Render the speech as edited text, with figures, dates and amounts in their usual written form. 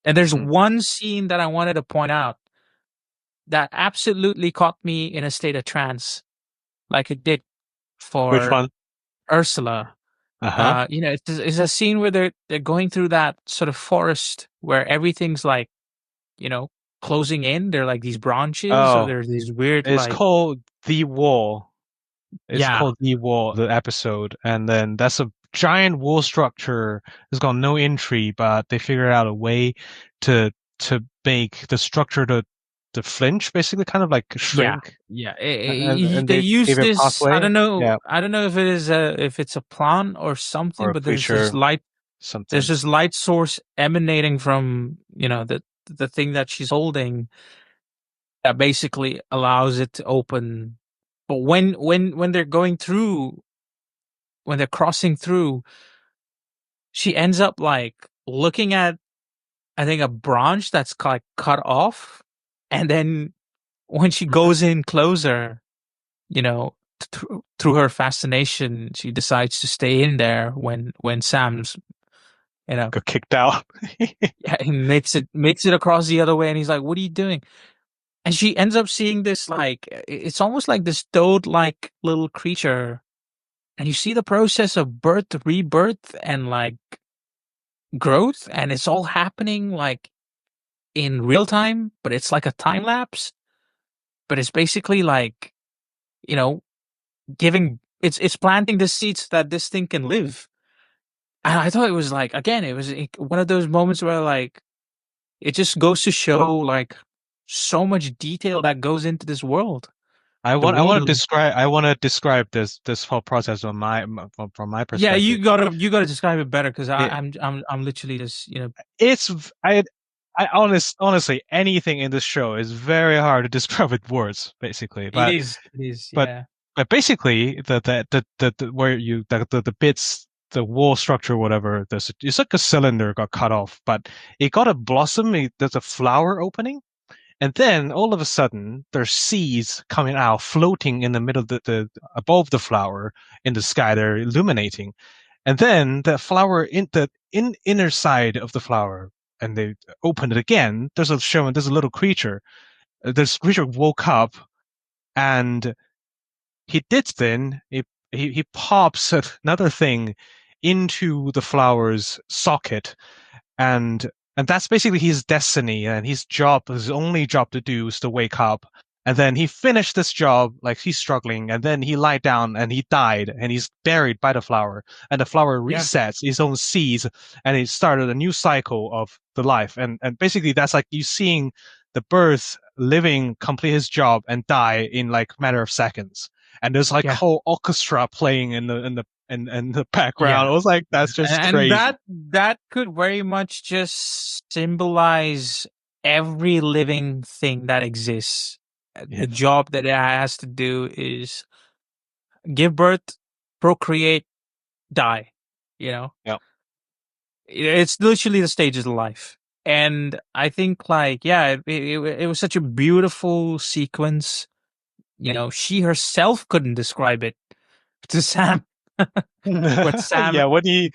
And there's one scene that I wanted to point out that absolutely caught me in a state of trance, like it did Which for one? Ursula. Uh-huh. It's a scene where they're going through that sort of forest where everything's like, you know, closing in. They're like these branches, or Oh, there's these weird it's like, called The Wall. It's yeah, called The Wall, the episode. And then that's a giant wall structure. It's got no entry, but they figured out a way to make the structure to flinch, basically, kind of like yeah, shrink. yeah. And They they use gave a this. I pathway. don't know. Yeah. I don't know if it is if it's a plant or Or something, a but there's this creature, light. There's something. this light source emanating from, the thing that she's holding, that basically allows it to open. But when they're going through, when they're crossing through, she ends up like looking at, I think, a branch that's like cut off, and then when she goes in closer, you know, through her fascination, she decides to stay in there when Sam's, you know, Got kicked out. yeah, he makes it across the other way, and he's like, "What are you doing?" And she ends up seeing this like, it's almost like this toad-like little creature, and you see the process of birth, rebirth, and like growth, and it's all happening like in real time, but it's like a time lapse. But it's basically like, you know, giving it's planting the seeds that this thing can live. And I thought it was like, again, it was one of those moments where like it just goes to show like so much detail that goes into this world. The I world want to of describe this whole process from my Yeah, perspective. you gotta describe it better, because It, I'm literally just, it's honestly anything in this show is very hard to describe with words, basically. it is, But yeah, basically the where you the bits, the wall structure, whatever, it's like a cylinder got cut off, but it got a blossom. There's a flower opening. And then all of a sudden, there's seeds coming out, floating in the middle, the above the flower in the sky. They're illuminating, and then the flower in the inner side of the flower, and they open it again. There's a little creature. This creature woke up, and he pops another thing into the flower's socket, and that's basically his destiny, and his only job to do is to wake up. And then he finished this job, like he's struggling, and then he lied down and he died, and he's buried by the flower, and the flower yeah, resets its own seeds, and it started a new cycle of the life. And basically that's like you seeing the birth, living, complete his job, and die in like matter of seconds. And there's like yeah, whole orchestra playing in the background. yeah. I was like, that's just And crazy. that could very much just symbolize every living thing that exists. Yeah. The job that it has to do is give birth, procreate, die. You know, Yeah. it's literally the stages of life. And I think, like, yeah, it was such a beautiful sequence. She herself couldn't describe it to Sam, but Sam Yeah, when he